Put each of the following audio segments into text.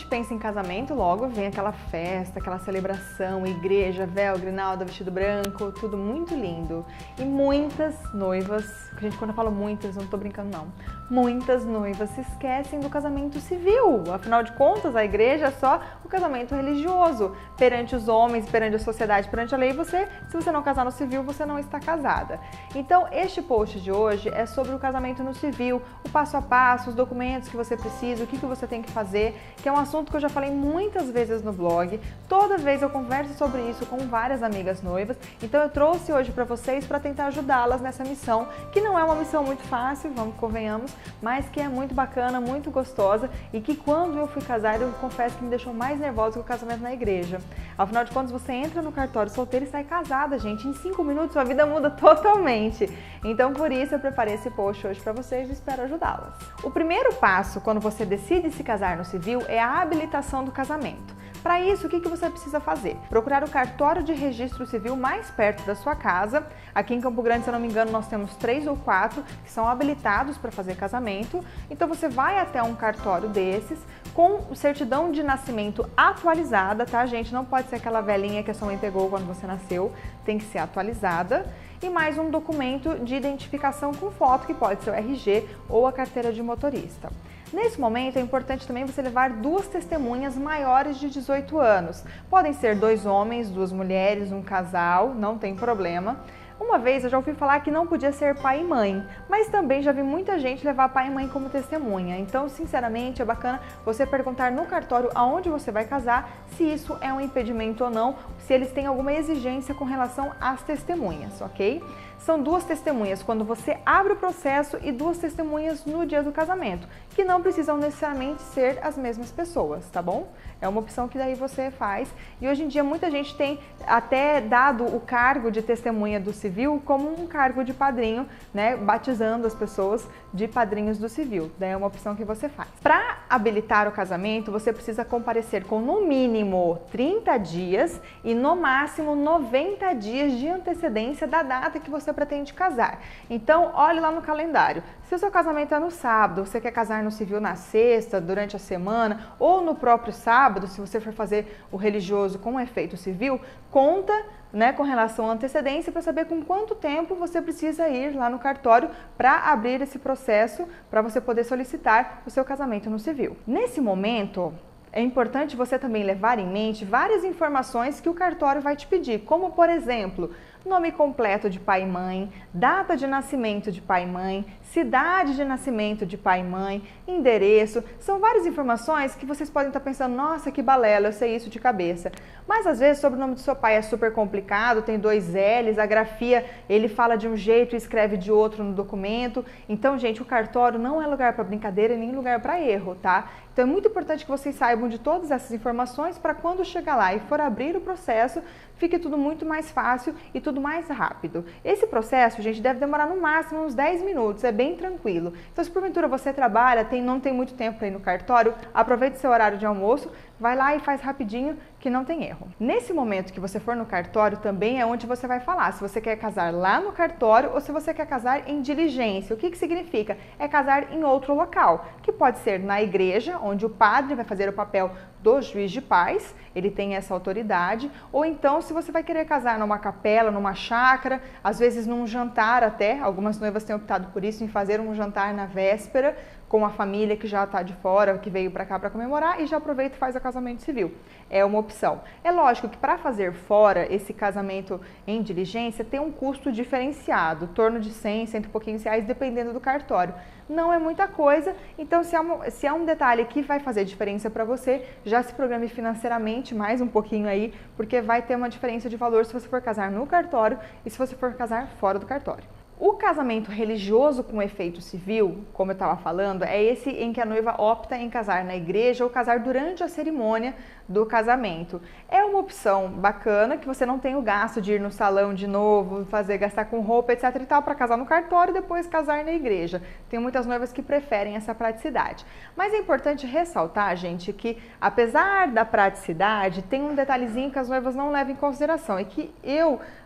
pensa em casamento, logo vem aquela festa, aquela celebração, igreja, véu, grinalda, vestido branco, tudo muito lindo. E muitas noivas, gente, quando eu falo muitas, eu não tô brincando não, muitas noivas se esquecem do casamento civil. Afinal de contas, a igreja é só o casamento religioso. Perante os homens, perante a sociedade, perante a lei, se você não casar no civil, você não está casada. Então, este post de hoje é sobre o casamento no civil, o passo a passo, os documentos que você precisa, o que você tem que fazer, que é um assunto que eu já falei muitas vezes no blog. Toda vez eu converso sobre isso com várias amigas noivas, então eu trouxe hoje para vocês para tentar ajudá-las nessa missão, que não é uma missão muito fácil, convenhamos, mas que é muito bacana, muito gostosa e que quando eu fui casar, eu confesso que me deixou mais nervosa que o casamento na igreja. Afinal de contas, você entra no cartório solteira e sai casada, gente. Em 5 minutos sua vida muda totalmente. Então, por isso, eu preparei esse post hoje para vocês e espero ajudá-las. O primeiro passo, quando você decide se casar no civil, é a habilitação do casamento. Para isso, o que você precisa fazer? Procurar o cartório de registro civil mais perto da sua casa. Aqui em Campo Grande, se eu não me engano, nós temos 3 ou 4 que são habilitados para fazer casamento. Então, você vai até um cartório desses com certidão de nascimento atualizada, tá, gente? Não pode ser aquela velhinha que a sua mãe pegou quando você nasceu, tem que ser atualizada. E mais um documento de identificação com foto, que pode ser o RG ou a carteira de motorista. Nesse momento é importante também você levar 2 testemunhas maiores de 18 anos. Podem ser 2 homens, 2 mulheres, um casal, não tem problema. Uma vez eu já ouvi falar que não podia ser pai e mãe, mas também já vi muita gente levar pai e mãe como testemunha. Então, sinceramente, é bacana você perguntar no cartório aonde você vai casar se isso é um impedimento ou não, se eles têm alguma exigência com relação às testemunhas, ok? São 2 testemunhas quando você abre o processo e 2 testemunhas no dia do casamento, que não precisam necessariamente ser as mesmas pessoas, tá bom? É uma opção que daí você faz. E hoje em dia muita gente tem até dado o cargo de testemunha do civil como um cargo de padrinho, né? Batizando as pessoas de padrinhos do civil. Daí é uma opção que você faz. Para habilitar o casamento, você precisa comparecer com no mínimo 30 dias e no máximo 90 dias de antecedência da data que você pretende casar. Então, olhe lá no calendário. Se o seu casamento é no sábado, você quer casar no civil na sexta, durante a semana, ou no próprio sábado, se você for fazer o religioso com efeito civil, conta, né, com relação à antecedência para saber com quanto tempo você precisa ir lá no cartório para abrir esse processo, para você poder solicitar o seu casamento no civil. Nesse momento, é importante você também levar em mente várias informações que o cartório vai te pedir, como por exemplo, nome completo de pai e mãe, data de nascimento de pai e mãe, cidade de nascimento de pai e mãe, endereço. São várias informações que vocês podem estar pensando, nossa, que balela, eu sei isso de cabeça. Mas às vezes o sobrenome do seu pai é super complicado, tem 2 L's, a grafia ele fala de um jeito e escreve de outro no documento. Então, gente, o cartório não é lugar para brincadeira nem lugar para erro, tá? Então é muito importante que vocês saibam de todas essas informações para quando chegar lá e for abrir o processo, fique tudo muito mais fácil e tudo mais rápido. Esse processo, gente, deve demorar no máximo uns 10 minutos, é bem tranquilo. Então, se porventura você trabalha, não tem muito tempo para ir no cartório, aproveite seu horário de almoço, vai lá e faz rapidinho que não tem erro. Nesse momento que você for no cartório também é onde você vai falar se você quer casar lá no cartório ou se você quer casar em diligência. O que significa? É casar em outro local, que pode ser na igreja, onde o padre vai fazer o papel do juiz de paz, ele tem essa autoridade, ou então se você vai querer casar numa capela, numa chácara, às vezes num jantar até, algumas noivas têm optado por isso, em fazer um jantar na véspera, com a família que já está de fora, que veio para cá para comemorar e já aproveita e faz o casamento civil. É uma opção. É lógico que para fazer fora esse casamento em diligência tem um custo diferenciado, em torno de 100, 100 e pouquinhos reais, dependendo do cartório. Não é muita coisa, então se é um detalhe que vai fazer diferença para você, já se programe financeiramente mais um pouquinho aí, porque vai ter uma diferença de valor se você for casar no cartório e se você for casar fora do cartório. O casamento religioso com efeito civil, como eu estava falando, é esse em que a noiva opta em casar na igreja ou casar durante a cerimônia do casamento. É uma opção bacana que você não tem o gasto de ir no salão de novo, gastar com roupa, etc e tal, para casar no cartório e depois casar na igreja. Tem muitas noivas que preferem essa praticidade. Mas é importante ressaltar, gente, que apesar da praticidade, tem um detalhezinho que as noivas não levam em consideração. É que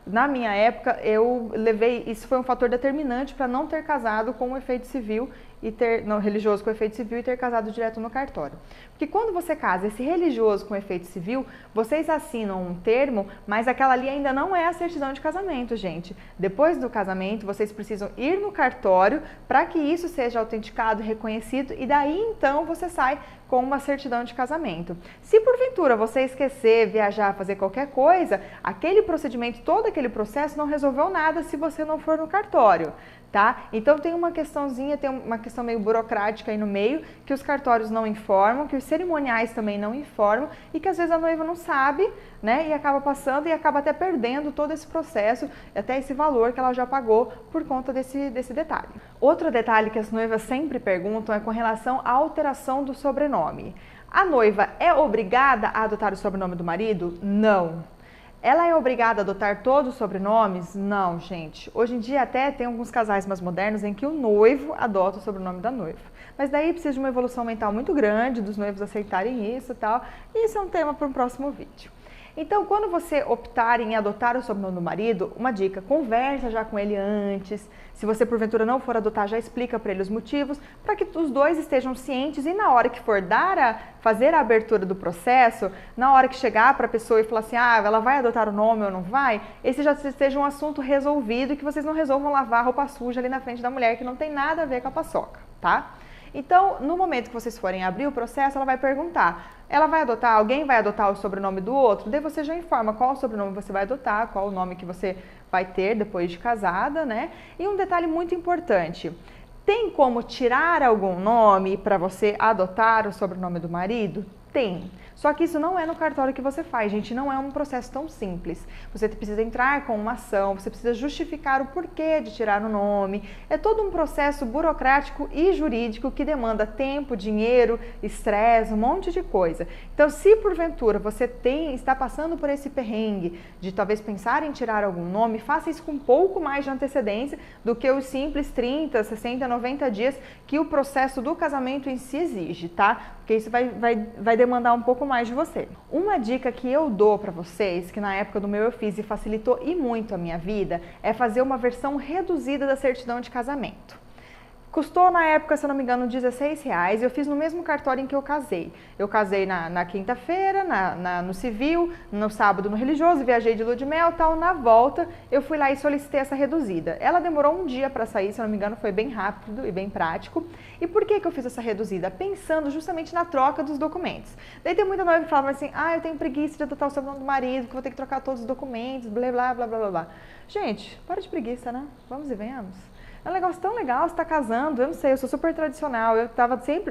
na minha época, eu levei, isso foi um fator fator determinante para não ter casado com o efeito civil religioso com efeito civil e ter casado direto no cartório. Porque quando você casa esse religioso com efeito civil, vocês assinam um termo, mas aquela ali ainda não é a certidão de casamento, gente. Depois do casamento, vocês precisam ir no cartório para que isso seja autenticado, reconhecido, e daí então você sai com uma certidão de casamento. Se porventura você esquecer, viajar, fazer qualquer coisa, aquele procedimento, todo aquele processo não resolveu nada se você não for no cartório. Tá? Então tem uma questãozinha, tem uma questão meio burocrática aí no meio, que os cartórios não informam, que os cerimoniais também não informam e que às vezes a noiva não sabe, né? E acaba passando e acaba até perdendo todo esse processo, até esse valor que ela já pagou por conta desse detalhe. Outro detalhe que as noivas sempre perguntam é com relação à alteração do sobrenome. A noiva é obrigada a adotar o sobrenome do marido? Não. Ela é obrigada a adotar todos os sobrenomes? Não, gente. Hoje em dia até tem alguns casais mais modernos em que o noivo adota o sobrenome da noiva. Mas daí precisa de uma evolução mental muito grande, dos noivos aceitarem isso e tal. E isso é um tema para um próximo vídeo. Então, quando você optar em adotar o sobrenome do marido, uma dica, conversa já com ele antes. Se você porventura não for adotar, já explica para ele os motivos, para que os dois estejam cientes e na hora que for fazer a abertura do processo, na hora que chegar para a pessoa e falar assim, ela vai adotar o nome ou não vai, esse já seja um assunto resolvido e que vocês não resolvam lavar roupa suja ali na frente da mulher, que não tem nada a ver com a paçoca, tá? Então, no momento que vocês forem abrir o processo, ela vai perguntar, alguém vai adotar o sobrenome do outro? Daí você já informa qual sobrenome você vai adotar, qual o nome que você vai ter depois de casada, né? E um detalhe muito importante, tem como tirar algum nome para você adotar o sobrenome do marido? Tem. Só que isso não é no cartório que você faz, gente, não é um processo tão simples. Você precisa entrar com uma ação, você precisa justificar o porquê de tirar o nome. É todo um processo burocrático e jurídico que demanda tempo, dinheiro, estresse, um monte de coisa. Então, se porventura você está passando por esse perrengue de talvez pensar em tirar algum nome, faça isso com um pouco mais de antecedência do que os simples 30, 60, 90 dias que o processo do casamento em si exige, tá? Porque isso vai demandar um pouco mais de você. Uma dica que eu dou para vocês, que na época do meu eu fiz e facilitou e muito a minha vida, é fazer uma versão reduzida da certidão de casamento. Custou na época, se eu não me engano, R$16 e eu fiz no mesmo cartório em que eu casei. Eu casei na quinta-feira, no civil, no sábado no religioso, viajei de lua de mel e tal. Na volta, eu fui lá e solicitei essa reduzida. Ela demorou um dia para sair, se eu não me engano, foi bem rápido e bem prático. E por que eu fiz essa reduzida? Pensando justamente na troca dos documentos. Daí tem muita noiva que falava assim, eu tenho preguiça de adotar o sobrenome do marido, que vou ter que trocar todos os documentos, blá, blá, blá, blá, blá, blá. Gente, para de preguiça, né? Vamos e venhamos. É um negócio tão legal, você tá casando, eu não sei, eu sou super tradicional, eu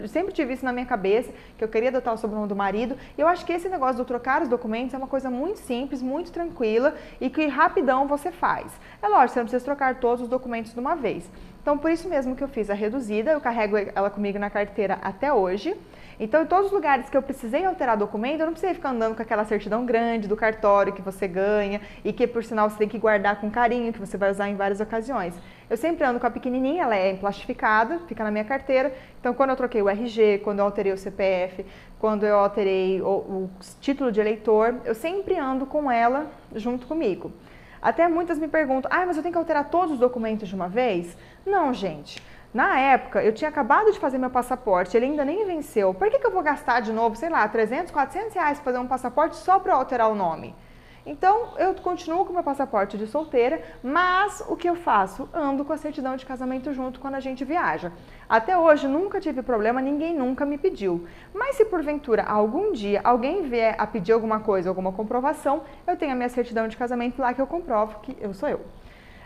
sempre tive isso na minha cabeça, que eu queria adotar o sobrenome do marido, e eu acho que esse negócio do trocar os documentos é uma coisa muito simples, muito tranquila, e que rapidão você faz. É lógico, você não precisa trocar todos os documentos de uma vez. Então, por isso mesmo que eu fiz a reduzida, eu carrego ela comigo na carteira até hoje. Então, em todos os lugares que eu precisei alterar documento, eu não precisei ficar andando com aquela certidão grande do cartório que você ganha e que, por sinal, você tem que guardar com carinho, que você vai usar em várias ocasiões. Eu sempre ando com a pequenininha, ela é emplastificada, fica na minha carteira. Então, quando eu troquei o RG, quando eu alterei o CPF, quando eu alterei o título de eleitor, eu sempre ando com ela junto comigo. Até muitas me perguntam, mas eu tenho que alterar todos os documentos de uma vez? Não, gente. Na época, eu tinha acabado de fazer meu passaporte, ele ainda nem venceu. Por que eu vou gastar de novo, sei lá, 300, 400 reais para fazer um passaporte só para alterar o nome? Então, eu continuo com meu passaporte de solteira, mas o que eu faço? Ando com a certidão de casamento junto quando a gente viaja. Até hoje, nunca tive problema, ninguém nunca me pediu. Mas se porventura, algum dia, alguém vier a pedir alguma coisa, alguma comprovação, eu tenho a minha certidão de casamento lá que eu comprovo que eu sou eu.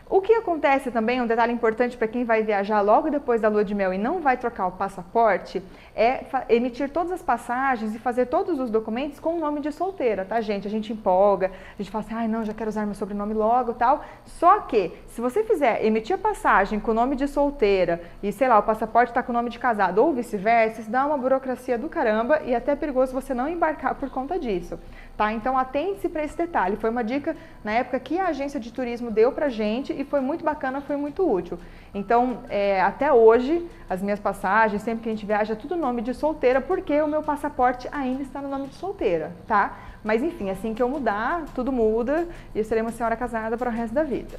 O que acontece também, um detalhe importante para quem vai viajar logo depois da lua de mel e não vai trocar o passaporte, é emitir todas as passagens e fazer todos os documentos com o nome de solteira, tá, gente? A gente empolga, a gente fala assim, não, já quero usar meu sobrenome logo e tal. Só que, se você emitir a passagem com o nome de solteira e, sei lá, o passaporte está com o nome de casado ou vice-versa, isso dá uma burocracia do caramba e até é perigoso você não embarcar por conta disso. Tá? Então, atente-se para esse detalhe. Foi uma dica, na época, que a agência de turismo deu pra gente e foi muito bacana, foi muito útil. Então, até hoje, as minhas passagens, sempre que a gente viaja, é tudo nome de solteira, porque o meu passaporte ainda está no nome de solteira, tá? Mas, enfim, assim que eu mudar, tudo muda e eu serei uma senhora casada para o resto da vida.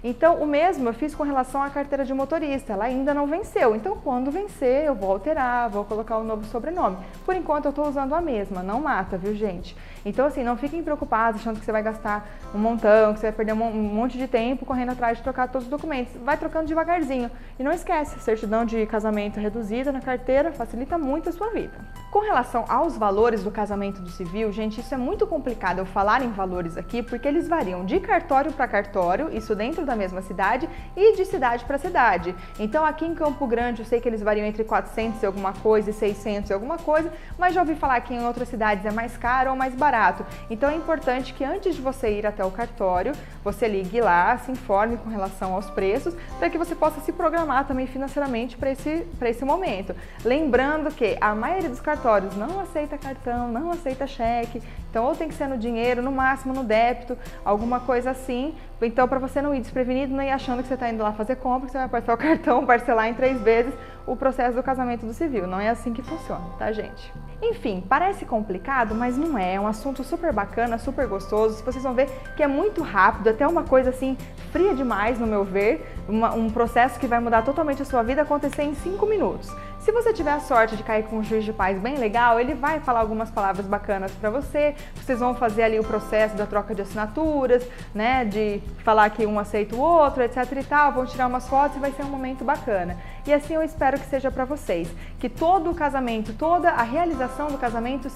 Então, o mesmo eu fiz com relação à carteira de motorista, ela ainda não venceu. Então, quando vencer, eu vou alterar, vou colocar um novo sobrenome. Por enquanto, eu estou usando a mesma, não mata, viu, gente? Então, assim, não fiquem preocupados achando que você vai gastar um montão, que você vai perder um monte de tempo correndo atrás de trocar todos os documentos. Vai trocando devagarzinho. E não esquece, certidão de casamento reduzida na carteira facilita muito a sua vida. Com relação aos valores do casamento do civil, gente, isso é muito complicado eu falar em valores aqui, porque eles variam de cartório para cartório, isso dentro da mesma cidade, e de cidade para cidade. Então, aqui em Campo Grande, eu sei que eles variam entre 400 e alguma coisa e 600 e alguma coisa, mas já ouvi falar que em outras cidades é mais caro ou mais barato. Então, é importante que antes de você ir até o cartório, você ligue lá, se informe com relação aos preços, para que você possa se programar também financeiramente para esse momento. Lembrando que a maioria dos cartórios não aceita cartão, não aceita cheque, então ou tem que ser no dinheiro, no máximo no débito, alguma coisa assim. Então, para você não ir desprevenido, não ir achando que você está indo lá fazer compra, que você vai passar o cartão, parcelar em 3 vezes o processo do casamento do civil. Não é assim que funciona, tá, gente? Enfim, parece complicado, mas não é. É um assunto super bacana, super gostoso. Vocês vão ver que é muito rápido, até uma coisa assim fria demais, no meu ver. Um processo que vai mudar totalmente a sua vida acontecer em 5 minutos. Se você tiver a sorte de cair com um juiz de paz bem legal, ele vai falar algumas palavras bacanas para você. Vocês vão fazer ali o processo da troca de assinaturas, né, de falar que um aceita o outro, etc e tal, vão tirar umas fotos e vai ser um momento bacana. E assim eu espero que seja para vocês, que todo o casamento, toda a realização do casamento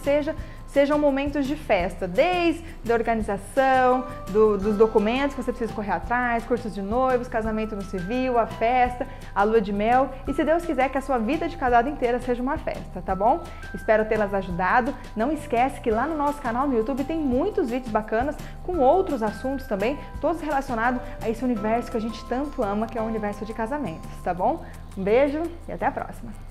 sejam momentos de festa, desde a organização, dos documentos que você precisa correr atrás, cursos de noivos, casamento no civil, a festa, a lua de mel e, se Deus quiser, que a sua vida de casado inteira seja uma festa, tá bom? Espero tê-las ajudado. Não esquece que lá no nosso canal no YouTube tem muitos vídeos bacanas com outros assuntos também, todos relacionados a esse universo que a gente tanto ama, que é o universo de casamentos, tá bom? Um beijo e até a próxima!